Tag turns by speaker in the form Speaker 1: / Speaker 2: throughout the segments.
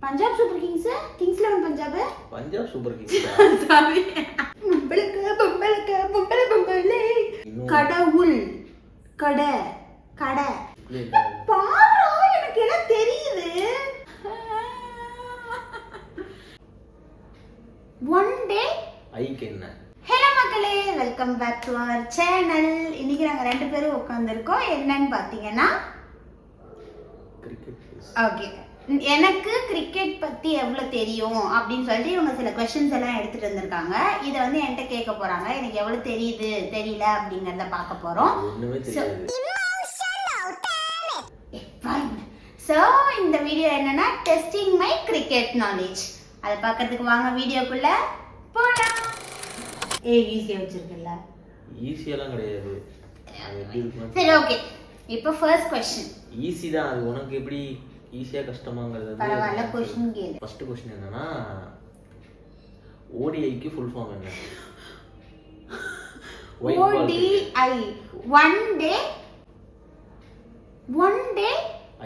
Speaker 1: Punjab super Kings, Kings 11 Punjab.
Speaker 2: Punjab super Kings.
Speaker 1: Sorry. பொம்பளை. கடவுள். கடை. பாரு எனக்கு என்ன தெரியுது. ஒன் டே
Speaker 2: ஐக்கு என்ன?
Speaker 1: ஹலோ மக்களே, welcome back to our channel. இன்னைக்கு நாங்க ரெண்டு பேரும் உட்கார்ந்துருக்கோம். என்னன்னு பாத்தீங்கன்னா
Speaker 2: கிரிக்கெட்.
Speaker 1: ஓகே, எனக்கு கிரிக்கெட் பத்தி எவ்வளவு தெரியும் அப்படின்னு சொல்லிட்டு இவங்க சில क्वेश्चंस எல்லாம் எடுத்துட்டு வந்திருக்காங்க. இத வந்து என்கிட்ட கேட்க போறாங்க. எனக்கு எவ்வளவு தெரியுது தெரியல அப்படிங்கறத பார்க்க போறோம்.
Speaker 2: ஒண்ணுமே தெரியாது.
Speaker 1: சோ இந்த வீடியோ என்னன்னா டெஸ்டிங் மை கிரிக்கெட் நாலேஜ். அத பார்க்கிறதுக்கு வாங்க வீடியோக்குள்ள போலாம். ஈஸியா வச்சிருக்கல?
Speaker 2: ஈஸியெல்லாம் கிடையாது.
Speaker 1: சரி ஓகே, இப்போ ஃபர்ஸ்ட் क्वेश्चन.
Speaker 2: ஈஸி தான். அது உனக்கு எப்படி ஈஸியா கஷ்டமாங்கிறது வந்து
Speaker 1: பரவாயில்ல. क्वेश्चन கேளு.
Speaker 2: ஃபர்ஸ்ட் क्वेश्चन என்னன்னா ODIக்கு ஃபுல் ஃபார்ம் என்ன?
Speaker 1: ODI ஒன் டே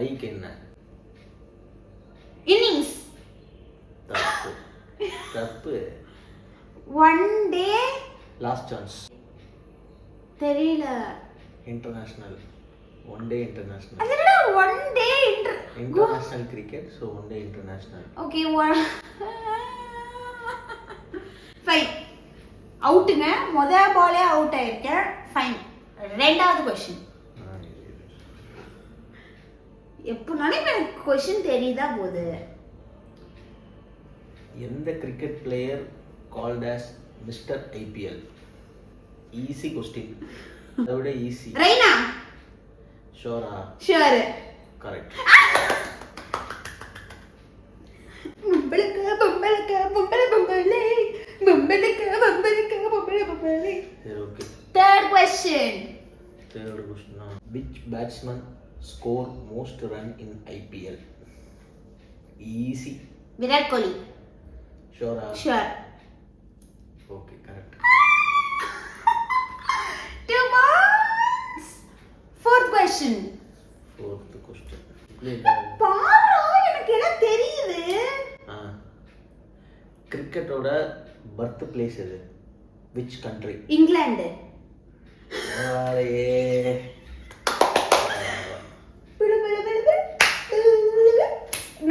Speaker 2: ஐக்கு என்ன?
Speaker 1: இன்னிங்ஸ்.
Speaker 2: தப்பு.
Speaker 1: One day
Speaker 2: last chance.
Speaker 1: தெரியல.
Speaker 2: இன்டர்நேஷனல். One day international.
Speaker 1: அதெல்லாம் one day
Speaker 2: international cricket. So one day international.
Speaker 1: Okay, fine. அவுட்டுங்க. முதல் பாலே அவுட் ஆயிருக்கேன். ஃபைன். ரெண்டாவது क्वेश्चन. எப்பனாலும் எனக்கு क्वेश्चन தெரியுதா போகுது.
Speaker 2: எந்த cricket player called as mister IPL? Easy question. அதோட ஈஸி.
Speaker 1: ரெய்னா.
Speaker 2: ஷோரா?
Speaker 1: ஷூர்.
Speaker 2: கரெக்ட்.
Speaker 1: பொம்பளை.
Speaker 2: சரி okay.
Speaker 1: Third question.
Speaker 2: Third question. which batsman score most run in IPL? Easy.
Speaker 1: Virat Kohli.
Speaker 2: ஷோரா?
Speaker 1: Sure.
Speaker 2: Okay correct.
Speaker 1: 2 points. Fourth question.
Speaker 2: Fourth question.
Speaker 1: பாரு எனக்கு என்ன தெரியுது.
Speaker 2: கிரிக்கெட்டோட பர்த் பிளேஸ் எது? which country?
Speaker 1: இங்கிலாந்து.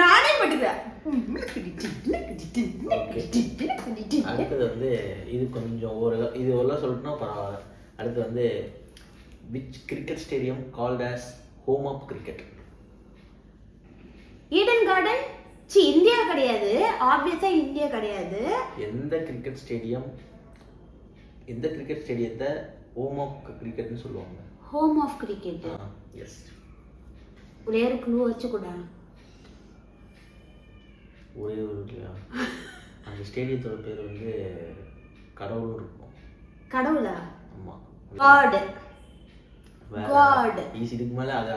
Speaker 1: நானே பட்டுக்கிறேன்.
Speaker 2: அடுத்தது வந்து இது கொஞ்சம் இது எல்லாம் சொல்லிட்டுனா பரவாயில்ல. அடுத்து வந்து which cricket stadium called as home of cricket?
Speaker 1: Eden Garden. India கிடையாது. ஆப்வியஸா இந்தியா கிடையாது.
Speaker 2: எந்த கிரிக்கெட் ஸ்டேடியத்தை ஹோம் ஆஃப் கிரிக்கெட்னு சொல்லுவாங்க?
Speaker 1: Home of cricket.
Speaker 2: எஸ்.
Speaker 1: ஒரே ஒரு க்ளூ வச்சு கூட.
Speaker 2: ஒரே ஒரு இல்லையா? அந்த ஸ்டேடியத்தோட பேர் வந்து கடவுள் இருக்கும்.
Speaker 1: கடவுளா?
Speaker 2: ஆமா.
Speaker 1: காட்.
Speaker 2: ஈஸி. இதுக்கு மேல அத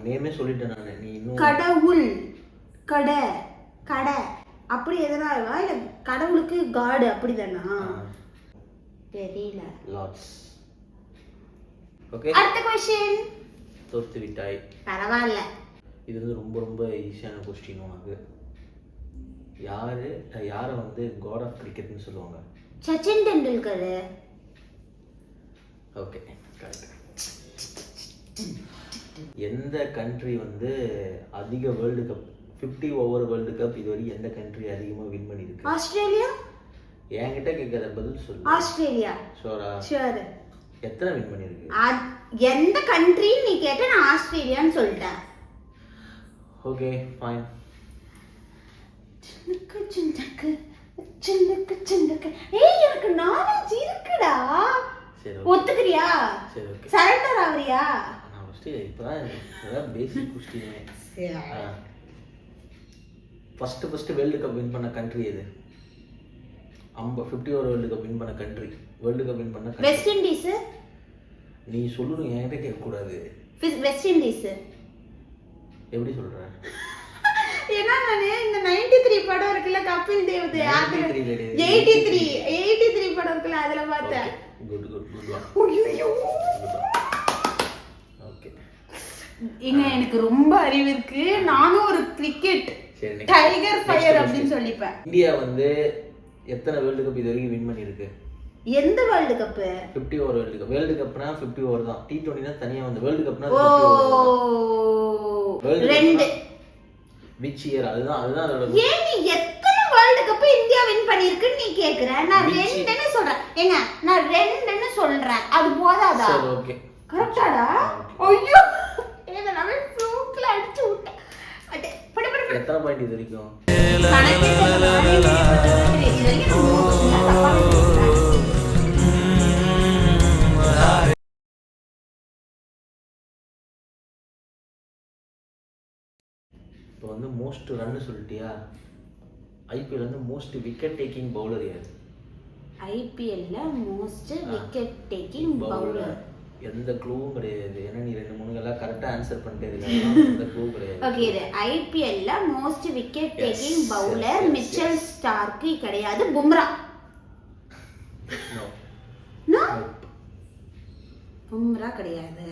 Speaker 2: நேமே சொல்லிட்டேன் நான். நீ இன்னும்
Speaker 1: கடவுள். கடை அப்படி எதனா இல்ல கடவுளுக்கு காட் அப்படிதானா? தெரியல.
Speaker 2: லார்ட்ஸ். ஓகே.
Speaker 1: அடுத்த क्वेश्चन.
Speaker 2: தோத்து விட்டாய்.
Speaker 1: பரவாயில்ல.
Speaker 2: இது வந்து ரொம்ப ரொம்ப ஈஸியான क्वेश्चन உனக்கு. யாரை வந்து காட் ஆஃப் கிரிக்கெட்னு சொல்லுவாங்க?
Speaker 1: சச்சின் டெண்டுல்கர்.
Speaker 2: Okay correct. எந்த கண்ட்ரி வந்து அதிக world cup 50 over world cup இதுவரைக்கும் எந்த கண்ட்ரி அதிகமா வின் பண்ணிருக்கு?
Speaker 1: ஆஸ்திரேலியா.
Speaker 2: என்கிட்ட கேட்கற பதில் சொல்லு.
Speaker 1: ஆஸ்திரேலியா.
Speaker 2: ஷூரா?
Speaker 1: ஷூர்.
Speaker 2: எத்தனை வின் பண்ணிருக்கு?
Speaker 1: எந்த கண்ட்ரி நீ கேட்ட, நான் ஆஸ்திரேலியான்னு சொல்லிட்டேன்.
Speaker 2: Okay fine.
Speaker 1: சின்னக்கு ஏய் எனக்கு நாலேஜ் இருக்குடா.
Speaker 2: சரி
Speaker 1: ஒத்துக்கறியா?
Speaker 2: சரி ஓகே.
Speaker 1: சரண்டர் ஆவறியா?
Speaker 2: நான் ஃபர்ஸ்ட் இப்பதான் basic question. First world cup win பண்ண கண்ட்ரி எது? 50 ஓவர் வேர்ல்டு கப் வின் பண்ண கண்ட்ரி. வேர்ல்டு கப் வின் பண்ண கண்ட்ரி.
Speaker 1: West Indies.
Speaker 2: நீ சொல்லணும், என்கிட்ட கேட்க கூடாது.
Speaker 1: West Indies.
Speaker 2: எப்படி சொல்ற?
Speaker 1: ஏன்னா நானே இந்த 93 படம் இருக்குல்ல, கபில் தேவ். 83 படம் இருக்குல்ல, அதுல பார்த்தேன்.
Speaker 2: குட். ஓகே.
Speaker 1: எனக்கு ரொம்ப அறிவு இருக்கு. நானும் ஒரு கிரிக்கெட்
Speaker 2: சரி next.
Speaker 1: டைகர் ஃபயர்
Speaker 2: Next
Speaker 1: அப்படின்னு
Speaker 2: question.
Speaker 1: சொல்லிப்பேன்.
Speaker 2: இந்தியா வந்து எத்தனை வேர்ல்டு கப் இது வரைக்கும் வின் பண்ணிருக்கு?
Speaker 1: எந்த world cup?
Speaker 2: 50 over world cup. World கப்னா 50 ஓவர் தான். T20னா தனியா வந்து வேர்ல்டு கப்னா
Speaker 1: ஓ
Speaker 2: 50 ஓவர்.
Speaker 1: ரெண்டு.
Speaker 2: which year? அதுதான் அதோட.
Speaker 1: ஏன் நீ எத்தனை வேர்ல்டு கப் இந்தியா வின் பண்ணிருக்குன்னு நீ கேக்குற? நான்
Speaker 2: Which-
Speaker 1: ரெண்டுன்னு சொல்றேன். ஏங்க நான் ரெண்டுன்னு சொல்றேன். அது போதாதா?
Speaker 2: சரி ஓகே.
Speaker 1: கரெக்டாடா? ஐயோ ஏங்க நான் ஃப்ளூக்ல அடிச்சு விட்டேன். அடே பட பட பட.
Speaker 2: எத்தனை பாயிண்ட் இது வரைக்கும்?
Speaker 1: கணக்கே தெரியல. இது வரைக்கும் நான் மூணு question தான் தப்பா சொல்றேன்.
Speaker 2: இப்போ வந்து மோஸ்ட் ரன் சொல்லிட்டியா? ஐபிஎல் வந்து மோஸ்ட் விக்கெட் டேக்கிங் பவுலர் யாரு?
Speaker 1: ஐபிஎல்ல மோஸ்ட் விக்கெட் டேக்கிங் பவுலர்.
Speaker 2: எந்த க்ளூவும் கிடையாது. ஏன்னா நீ 2-3 எல்லாம் கரெக்டா ஆன்சர் பண்ணிட்டே இருக்க. எந்த க்ளூ கிடையாது.
Speaker 1: ஓகே இது ஐபிஎல்ல most wicket taking
Speaker 2: Yes,
Speaker 1: bowler
Speaker 2: yes,
Speaker 1: Mitchell
Speaker 2: yes.
Speaker 1: ஸ்டார்க்கு கிடையாது, Bumrah.
Speaker 2: No.
Speaker 1: No
Speaker 2: Nope.
Speaker 1: Bumrah கிடையாது.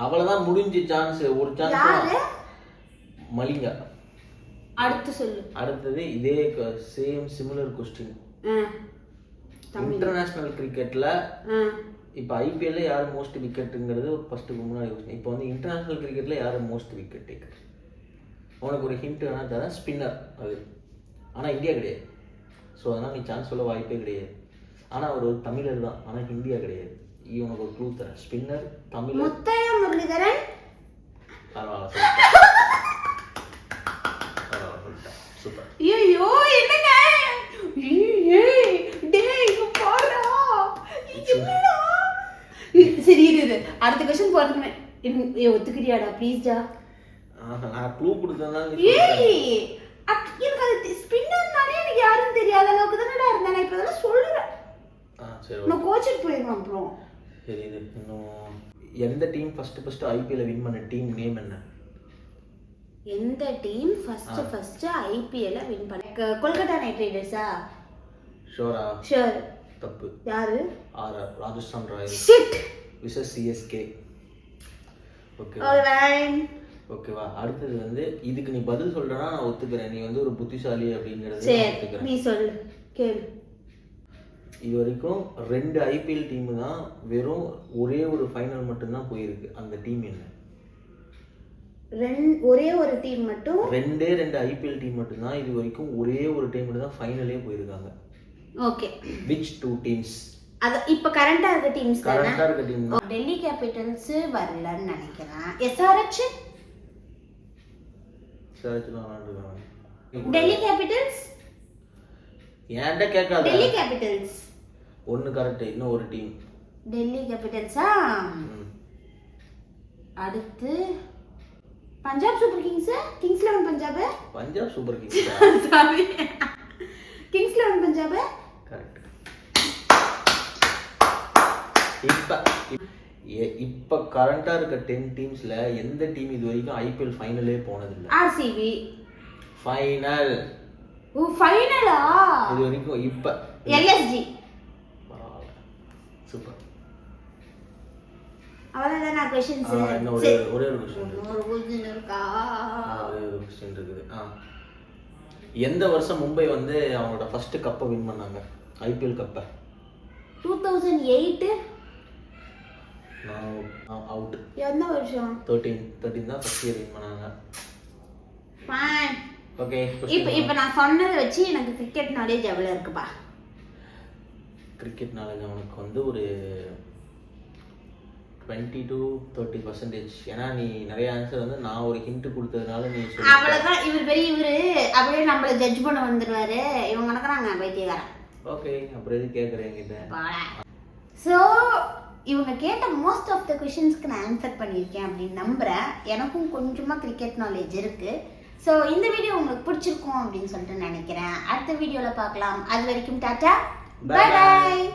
Speaker 2: அவ்வளவுதான் முடிஞ்சு சான்ஸ். ஒரு
Speaker 1: யாரு?
Speaker 2: சான்ஸ் மலிங்கா.
Speaker 1: அடுத்து சொல்லு.
Speaker 2: அடுத்தது இதே same similar question.
Speaker 1: Tamil.
Speaker 2: International கிரிக்கெட்ல
Speaker 1: ஆ.
Speaker 2: இப்போ ஐபிஎல்ல யார் மோஸ்ட் விக்கெட்டுங்கிறது ஃபர்ஸ்ட்டுக்கு முன்னாடி கொஸ்டின். இப்போ வந்து இன்டர்நேஷனல் கிரிக்கெட்ல யார் மோஸ்ட் விக்கெட் டேக்கர்? உனக்கு ஒரு ஹிண்ட் வேணா தரேன். ஸ்பின்னர் அது. ஆனால் இந்தியா கிடையாது. ஸோ அதனால் நீ சான்ஸ் சொல்ல வாய்ப்பே கிடையாது. ஆனால் அவர் ஒரு தமிழர் தான். ஆனால் இந்தியா கிடையாது. உனக்கு ஒரு க்ளூ தரேன். ஸ்பின்னர் தமிழர்.
Speaker 1: முத்தையா முரளிதரன்.
Speaker 2: பரவாயில்ல சொல்லிட்டேன். பரவாயில்ல சொல்லிட்டேன். சூப்பர்.
Speaker 1: ஐயோ என்னங்க? ஏய் டேய் இங்க பாருடா. என்னடா? சரி இரு. அடுத்த क्वेश्चन போறதுக்கு ஒத்துக்கிறியாடா ப்ளீஸ்டா?
Speaker 2: நான் க்ளூ கொடுத்ததுனால நீ
Speaker 1: ஏய் எனக்கு அது ஸ்பின்னர்னாலே எனக்கு யாரும் தெரியாத அளவுக்கு தானடா இருந்தேன். நான் இப்போ அதெல்லாம் சொல்றேன்.
Speaker 2: சரி
Speaker 1: நான் கோச்சிங் போயிடுவேன் அப்புறம்.
Speaker 2: சரி இது இன்னும் எந்த டீம் ஃபர்ஸ்ட் ஐபிஎல் வின் பண்ண டீம் நேம் என்ன?
Speaker 1: எந்த டீம் ஃபர்ஸ்ட் ஐபிஎல்ல வின் பண்ண? கொல்கத்தா நைட் ரைடர்ஸா?
Speaker 2: ஷோரா?
Speaker 1: ஷூர்.
Speaker 2: தப்பு.
Speaker 1: யாரு?
Speaker 2: RR Rajasthan Royals
Speaker 1: shit.
Speaker 2: விசஸ் சிஎஸ்கே. Okay
Speaker 1: alright.
Speaker 2: ஓகேவா? அடுத்தது வந்து இதுக்கு நீ பதில் சொல்றனா நான் ஒத்துக்கிறேன். நீ வந்து ஒரு புத்திசாலி அப்படிங்கறத நான்
Speaker 1: சரி
Speaker 2: ஒத்துக்கிறேன்.
Speaker 1: நீ சொல்லு கேளு.
Speaker 2: இது வரைக்கும் 2 ஐபிஎல் டீம் தான் வெறும் ஒரே ஒரு ஃபைனல் மட்டும் தான் போயிருக்கு. அந்த டீம் என்ன?
Speaker 1: ஒரே ஒரு டீம் மட்டும்.
Speaker 2: 2 ஐபிஎல் டீம் மட்டும் தான் இது வரைக்கும் ஒரே ஒரு டைம் மட்டும் தான் ஃபைனலே போயிருக்காங்க.
Speaker 1: ஓகே.
Speaker 2: which 2 teams?
Speaker 1: அது இப்ப கரண்டா இருக்க டீம்ஸ் தான?
Speaker 2: கரண்டா இருக்க டீம் தான்.
Speaker 1: டெல்லி கேபிட்டல்ஸ் வரலன்னு நினைக்கிறேன். எஸ்ஆர்எச்.
Speaker 2: சர்ச் தான் விளையாடுறாங்க.
Speaker 1: டெல்லி கேபிட்டல்ஸ்.
Speaker 2: ஏன்டா கேட்காத?
Speaker 1: டெல்லி கேபிட்டல்ஸ்.
Speaker 2: ஒன்னு கரெக்ட். இன்னும் ஒரு டீம்.
Speaker 1: டெல்லி கேபிட்டல்ஸா? அடுத்து Punjab super Kings. Kings 11 Punjab.
Speaker 2: Punjab super Kings.
Speaker 1: Sorry. Kings 11 Punjab.
Speaker 2: Correct. இப்ப கரண்டா இருக்க 10 டீம்ஸ்ல எந்த டீம் இது வரைக்கும் ஐபிஎல் ஃபைனலே போனது இல்ல?
Speaker 1: ஆர்சிபி.
Speaker 2: ஃபைனல்.
Speaker 1: ஓ ஃபைனலா?
Speaker 2: இது வரைக்கும் இப்ப
Speaker 1: எல்எஸ்ஜி.
Speaker 2: சூப்பர்.
Speaker 1: அவ்வளவுதானா क्वेश्चंस?
Speaker 2: இன்னும் ஒரே ஒரு क्वेश्चन.
Speaker 1: ஒரு क्वेश्चन இருக்கா?
Speaker 2: ஒரே ஒரு क्वेश्चन இருக்குது. எந்த வருஷம் மும்பை வந்து அவங்களோட ஃபர்ஸ்ட் கப்பை வின் பண்ணாங்க? ஐபிஎல் கப்பை.
Speaker 1: 2008.
Speaker 2: அவுட்.
Speaker 1: எந்த வருஷம்?
Speaker 2: 13 தான் ஃபர்ஸ்ட் இயர் வின் பண்ணாங்க.
Speaker 1: ஃபைன்.
Speaker 2: ஓகே.
Speaker 1: இப்போ நான் சொன்னதை வச்சு எனக்கு கிரிக்கெட் நாலேஜ் எவ்வளவு இருக்குப்பா?
Speaker 2: கிரிக்கெட் நாலேஜ் அவனுக்கு வந்து ஒரு 20 to 30%. ஏன்னா நீ நிறைய ஆன்சர் வந்து நான் ஒரு ஹிண்ட் கொடுத்ததுனால நீ சொல்லி.
Speaker 1: அவ்வளவுதான். இவர் பெரிய இவரு அப்படியே நம்மள ஜட்ஜ் பண்ண வந்துருவாரு. இவங்க நடக்கறாங்க பைத்தியக்காரன்.
Speaker 2: ஓகே அப்புறம் எது கேட்குறேன் என்கிட்ட?
Speaker 1: ஸோ இவங்க கேட்ட மோஸ்ட் ஆஃப் த கொஷின்ஸ்க்கு நான் ஆன்சர் பண்ணியிருக்கேன் அப்படின்னு நம்புறேன். எனக்கும் கொஞ்சமாக கிரிக்கெட் நாலேஜ் இருக்கு. ஸோ இந்த வீடியோ உங்களுக்கு பிடிச்சிருக்கும் அப்படின்னு சொல்லிட்டு நினைக்கிறேன். அடுத்த வீடியோவில் பார்க்கலாம். அது வரைக்கும் டாட்டா, பை பாய்.